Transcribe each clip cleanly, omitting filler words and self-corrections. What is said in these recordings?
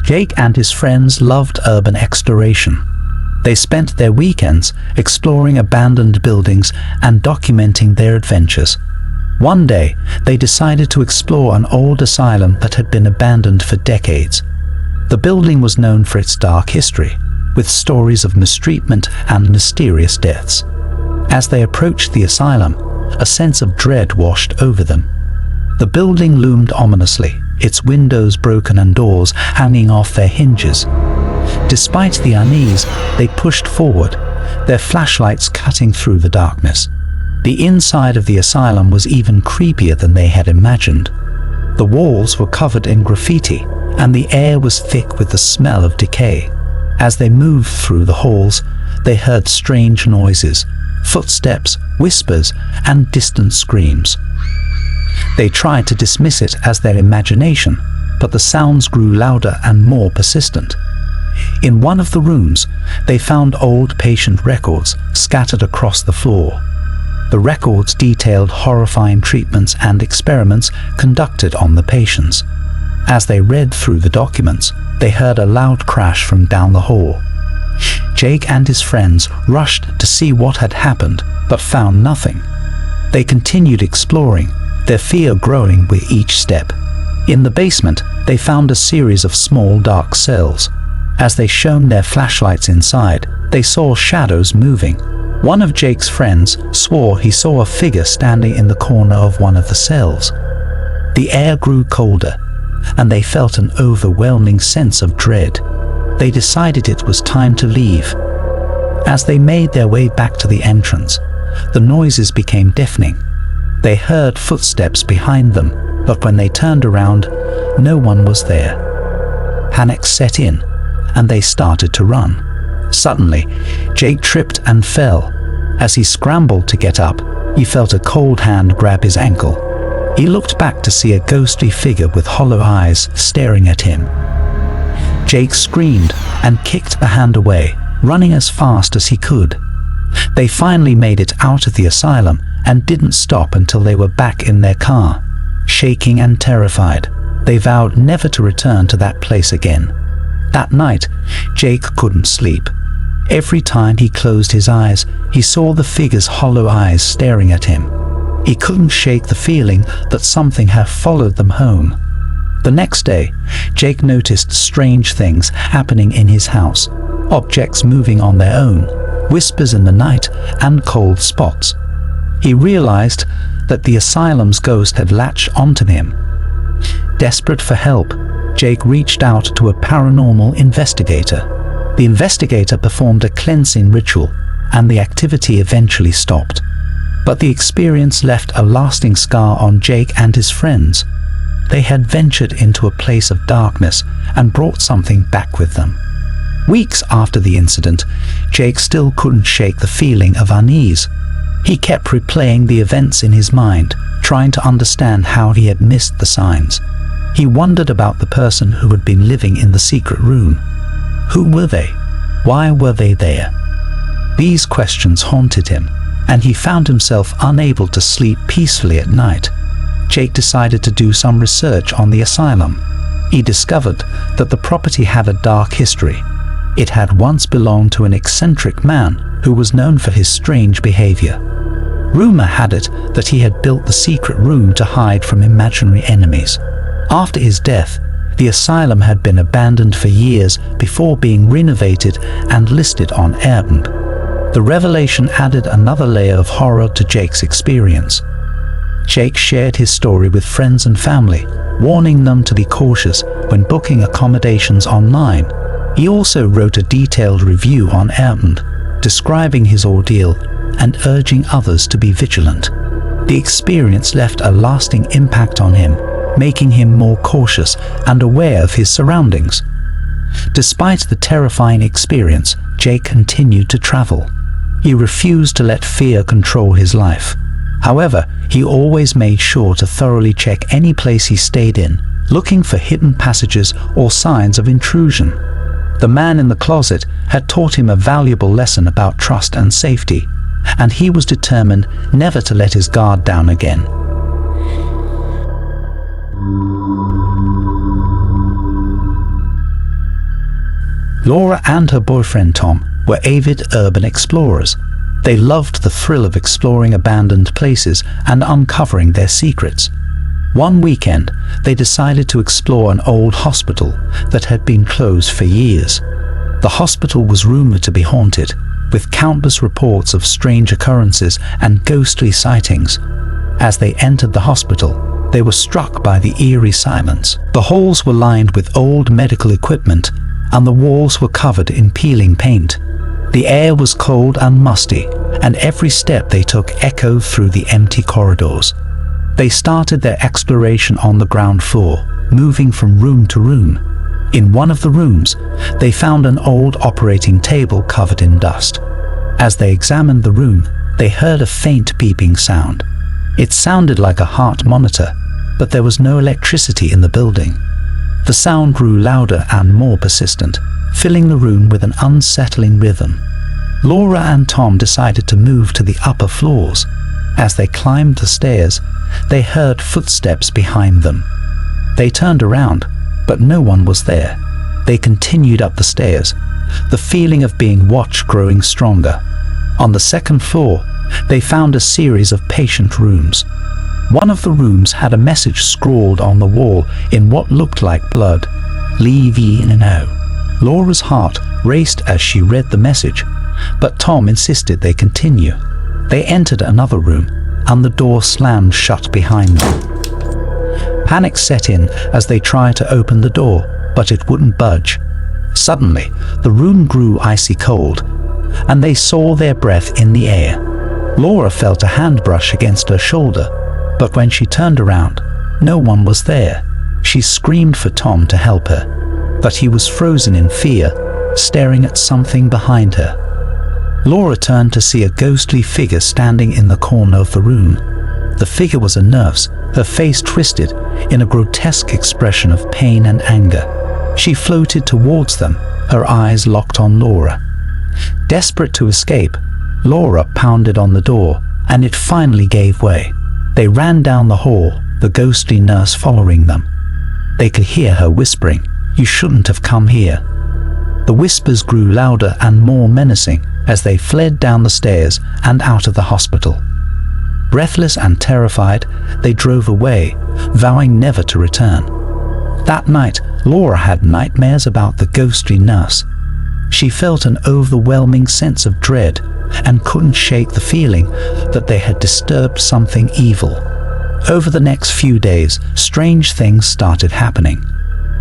Jake and his friends loved urban exploration. They spent their weekends exploring abandoned buildings and documenting their adventures. One day, they decided to explore an old asylum that had been abandoned for decades. The building was known for its dark history, with stories of mistreatment and mysterious deaths. As they approached the asylum, a sense of dread washed over them. The building loomed ominously, its windows broken and doors hanging off their hinges. Despite the unease, they pushed forward, their flashlights cutting through the darkness. The inside of the asylum was even creepier than they had imagined. The walls were covered in graffiti, and the air was thick with the smell of decay. As they moved through the halls, they heard strange noises, footsteps, whispers, and distant screams. They tried to dismiss it as their imagination, but the sounds grew louder and more persistent. In one of the rooms, they found old patient records scattered across the floor. The records detailed horrifying treatments and experiments conducted on the patients. As they read through the documents, they heard a loud crash from down the hall. Jake and his friends rushed to see what had happened, but found nothing. They continued exploring, their fear growing with each step. In the basement, they found a series of small dark cells. As they shone their flashlights inside, they saw shadows moving. One of Jake's friends swore he saw a figure standing in the corner of one of the cells. The air grew colder, and they felt an overwhelming sense of dread. They decided it was time to leave. As they made their way back to the entrance, the noises became deafening. They heard footsteps behind them, but when they turned around, no one was there. Panic set in, and they started to run. Suddenly, Jake tripped and fell. As he scrambled to get up, he felt a cold hand grab his ankle. He looked back to see a ghostly figure with hollow eyes staring at him. Jake screamed and kicked the hand away, running as fast as he could. They finally made it out of the asylum and didn't stop until they were back in their car. Shaking and terrified, they vowed never to return to that place again. That night, Jake couldn't sleep. Every time he closed his eyes, he saw the figure's hollow eyes staring at him. He couldn't shake the feeling that something had followed them home. The next day, Jake noticed strange things happening in his house, objects moving on their own, whispers in the night, and cold spots. He realized that the asylum's ghost had latched onto him. Desperate for help, Jake reached out to a paranormal investigator. The investigator performed a cleansing ritual, and the activity eventually stopped. But the experience left a lasting scar on Jake and his friends. They had ventured into a place of darkness and brought something back with them. Weeks after the incident, Jake still couldn't shake the feeling of unease. He kept replaying the events in his mind, trying to understand how he had missed the signs. He wondered about the person who had been living in the secret room. Who were they? Why were they there? These questions haunted him, and he found himself unable to sleep peacefully at night. Jake decided to do some research on the asylum. He discovered that the property had a dark history. It had once belonged to an eccentric man who was known for his strange behavior. Rumor had it that he had built the secret room to hide from imaginary enemies. After his death, the asylum had been abandoned for years before being renovated and listed on Airbnb. The revelation added another layer of horror to Jake's experience. Jake shared his story with friends and family, warning them to be cautious when booking accommodations online. He also wrote a detailed review on Airbnb, describing his ordeal and urging others to be vigilant. The experience left a lasting impact on him, making him more cautious and aware of his surroundings. Despite the terrifying experience, Jake continued to travel. He refused to let fear control his life. However, he always made sure to thoroughly check any place he stayed in, looking for hidden passages or signs of intrusion. The man in the closet had taught him a valuable lesson about trust and safety, and he was determined never to let his guard down again. Laura and her boyfriend Tom were avid urban explorers. They loved the thrill of exploring abandoned places and uncovering their secrets. One weekend, they decided to explore an old hospital that had been closed for years. The hospital was rumored to be haunted, with countless reports of strange occurrences and ghostly sightings. As they entered the hospital, they were struck by the eerie silence. The halls were lined with old medical equipment, and the walls were covered in peeling paint. The air was cold and musty, and every step they took echoed through the empty corridors. They started their exploration on the ground floor, moving from room to room. In one of the rooms, they found an old operating table covered in dust. As they examined the room, they heard a faint beeping sound. It sounded like a heart monitor, but there was no electricity in the building. The sound grew louder and more persistent, filling the room with an unsettling rhythm. Laura and Tom decided to move to the upper floors. As they climbed the stairs, they heard footsteps behind them. They turned around, but no one was there. They continued up the stairs, the feeling of being watched growing stronger. On the second floor, they found a series of patient rooms. One of the rooms had a message scrawled on the wall in what looked like blood. "Leave ye now." Laura's heart raced as she read the message, but Tom insisted they continue. They entered another room, and the door slammed shut behind them. Panic set in as they tried to open the door, but it wouldn't budge. Suddenly, the room grew icy cold, and they saw their breath in the air. Laura felt a hand brush against her shoulder, but when she turned around, no one was there. She screamed for Tom to help her, but he was frozen in fear, staring at something behind her. Laura turned to see a ghostly figure standing in the corner of the room. The figure was a nurse, her face twisted in a grotesque expression of pain and anger. She floated towards them, her eyes locked on Laura. Desperate to escape, Laura pounded on the door, and it finally gave way. They ran down the hall, the ghostly nurse following them. They could hear her whispering, "You shouldn't have come here." The whispers grew louder and more menacing as they fled down the stairs and out of the hospital. Breathless and terrified, they drove away, vowing never to return. That night, Laura had nightmares about the ghostly nurse. She felt an overwhelming sense of dread and couldn't shake the feeling that they had disturbed something evil. Over the next few days, strange things started happening.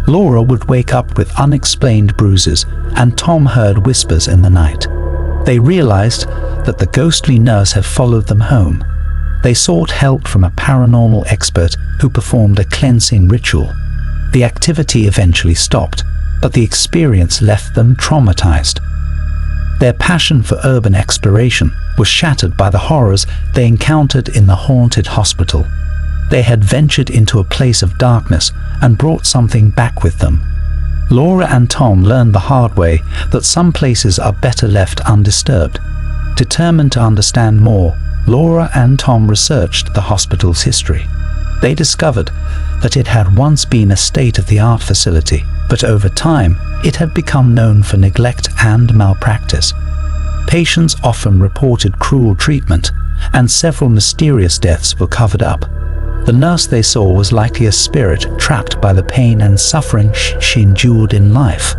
Laura would wake up with unexplained bruises, and Tom heard whispers in the night. They realized that the ghostly nurse had followed them home. They sought help from a paranormal expert who performed a cleansing ritual. The activity eventually stopped, but the experience left them traumatized. Their passion for urban exploration was shattered by the horrors they encountered in the haunted hospital. They had ventured into a place of darkness and brought something back with them. Laura and Tom learned the hard way that some places are better left undisturbed. Determined to understand more, Laura and Tom researched the hospital's history. They discovered that it had once been a state-of-the-art facility, but over time, it had become known for neglect and malpractice. Patients often reported cruel treatment, and several mysterious deaths were covered up. The nurse they saw was likely a spirit trapped by the pain and suffering she endured in life.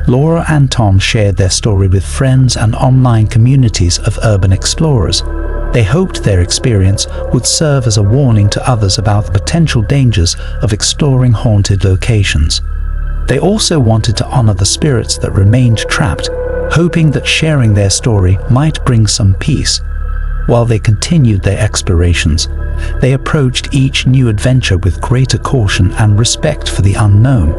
Laura and Tom shared their story with friends and online communities of urban explorers. They hoped their experience would serve as a warning to others about the potential dangers of exploring haunted locations. They also wanted to honor the spirits that remained trapped, hoping that sharing their story might bring some peace. While they continued their explorations, they approached each new adventure with greater caution and respect for the unknown.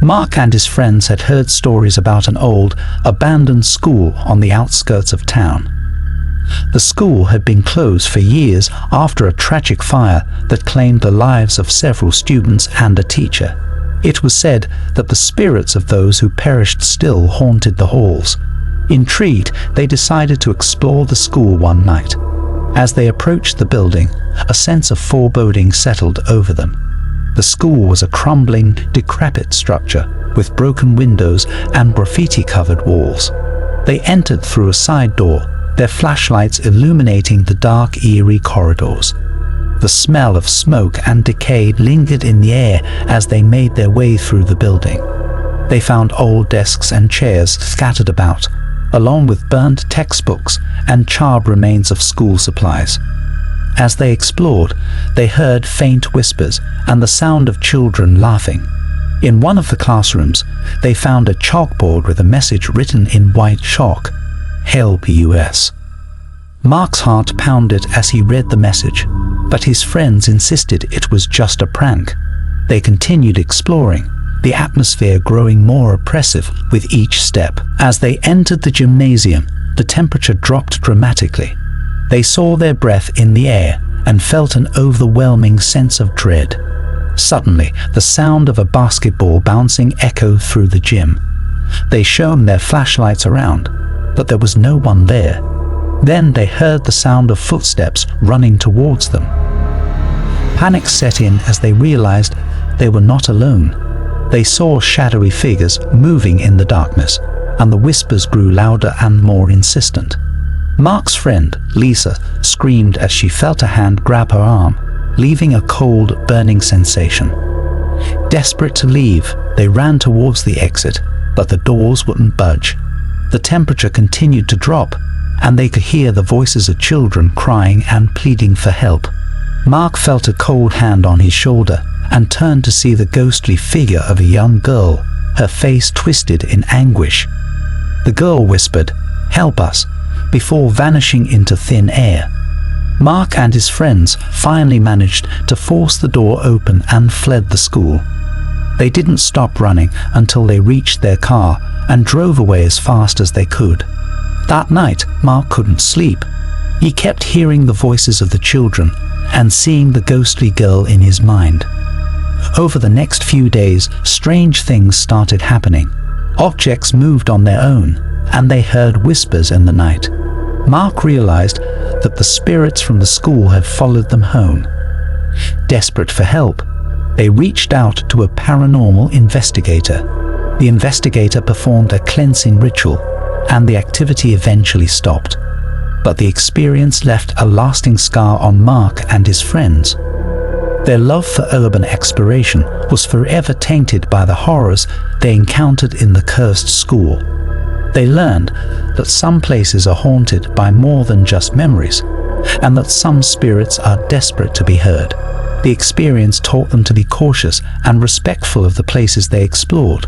Mark and his friends had heard stories about an old, abandoned school on the outskirts of town. The school had been closed for years after a tragic fire that claimed the lives of several students and a teacher. It was said that the spirits of those who perished still haunted the halls. Intrigued, they decided to explore the school one night. As they approached the building, a sense of foreboding settled over them. The school was a crumbling, decrepit structure with broken windows and graffiti-covered walls. They entered through a side door, their flashlights illuminating the dark, eerie corridors. The smell of smoke and decay lingered in the air as they made their way through the building. They found old desks and chairs scattered about, along with burnt textbooks and charred remains of school supplies. As they explored, they heard faint whispers and the sound of children laughing. In one of the classrooms, they found a chalkboard with a message written in white chalk, "Help US." Mark's heart pounded as he read the message, but his friends insisted it was just a prank. They continued exploring, the atmosphere growing more oppressive with each step. As they entered the gymnasium, the temperature dropped dramatically. They saw their breath in the air and felt an overwhelming sense of dread. Suddenly, the sound of a basketball bouncing echoed through the gym. They shone their flashlights around, but there was no one there. Then they heard the sound of footsteps running towards them. Panic set in as they realized they were not alone. They saw shadowy figures moving in the darkness, and the whispers grew louder and more insistent. Mark's friend, Lisa, screamed as she felt a hand grab her arm, leaving a cold, burning sensation. Desperate to leave, they ran towards the exit, but the doors wouldn't budge. The temperature continued to drop, and they could hear the voices of children crying and pleading for help. Mark felt a cold hand on his shoulder and turned to see the ghostly figure of a young girl, her face twisted in anguish. The girl whispered, "Help us," before vanishing into thin air. Mark and his friends finally managed to force the door open and fled the school. They didn't stop running until they reached their car and drove away as fast as they could. That night, Mark couldn't sleep. He kept hearing the voices of the children and seeing the ghostly girl in his mind. Over the next few days, strange things started happening. Objects moved on their own, and they heard whispers in the night. Mark realized that the spirits from the school had followed them home. Desperate for help, they reached out to a paranormal investigator. The investigator performed a cleansing ritual, and the activity eventually stopped. But the experience left a lasting scar on Mark and his friends. Their love for urban exploration was forever tainted by the horrors they encountered in the cursed school. They learned that some places are haunted by more than just memories, and that some spirits are desperate to be heard. The experience taught them to be cautious and respectful of the places they explored,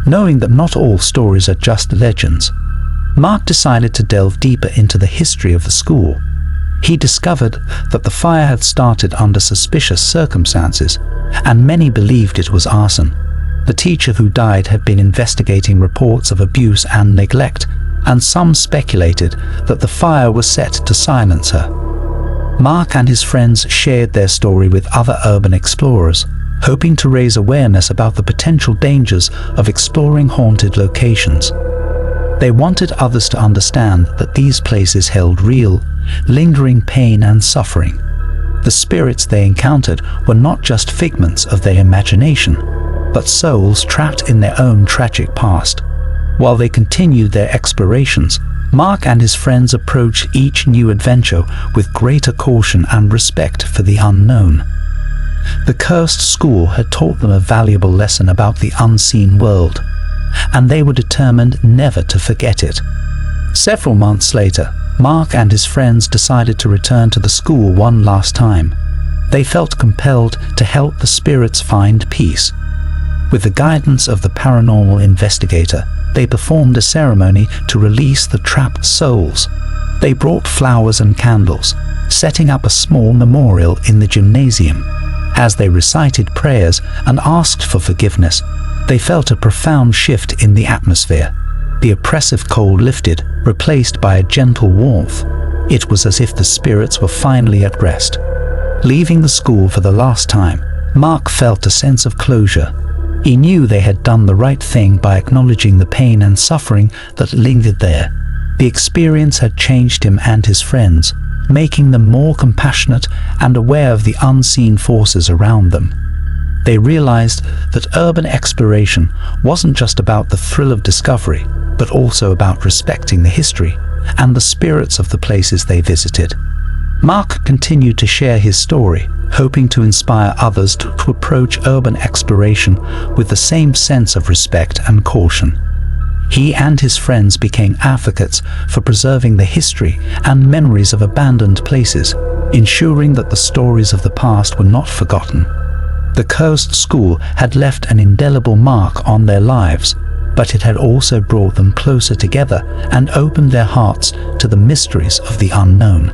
knowing that not all stories are just legends. Mark decided to delve deeper into the history of the school. He discovered that the fire had started under suspicious circumstances, and many believed it was arson. The teacher who died had been investigating reports of abuse and neglect, and some speculated that the fire was set to silence her. Mark and his friends shared their story with other urban explorers, hoping to raise awareness about the potential dangers of exploring haunted locations. They wanted others to understand that these places held real, lingering pain and suffering. The spirits they encountered were not just figments of their imagination, but souls trapped in their own tragic past. While they continued their explorations, Mark and his friends approached each new adventure with greater caution and respect for the unknown. The cursed school had taught them a valuable lesson about the unseen world, and they were determined never to forget it. Several months later, Mark and his friends decided to return to the school one last time. They felt compelled to help the spirits find peace. With the guidance of the paranormal investigator, they performed a ceremony to release the trapped souls. They brought flowers and candles, setting up a small memorial in the gymnasium. As they recited prayers and asked for forgiveness, they felt a profound shift in the atmosphere. The oppressive cold lifted, replaced by a gentle warmth. It was as if the spirits were finally at rest. Leaving the school for the last time, Mark felt a sense of closure. He knew they had done the right thing by acknowledging the pain and suffering that lingered there. The experience had changed him and his friends, making them more compassionate and aware of the unseen forces around them. They realized that urban exploration wasn't just about the thrill of discovery, but also about respecting the history and the spirits of the places they visited. Mark continued to share his story, hoping to inspire others to approach urban exploration with the same sense of respect and caution. He and his friends became advocates for preserving the history and memories of abandoned places, ensuring that the stories of the past were not forgotten. The cursed school had left an indelible mark on their lives, but it had also brought them closer together and opened their hearts to the mysteries of the unknown.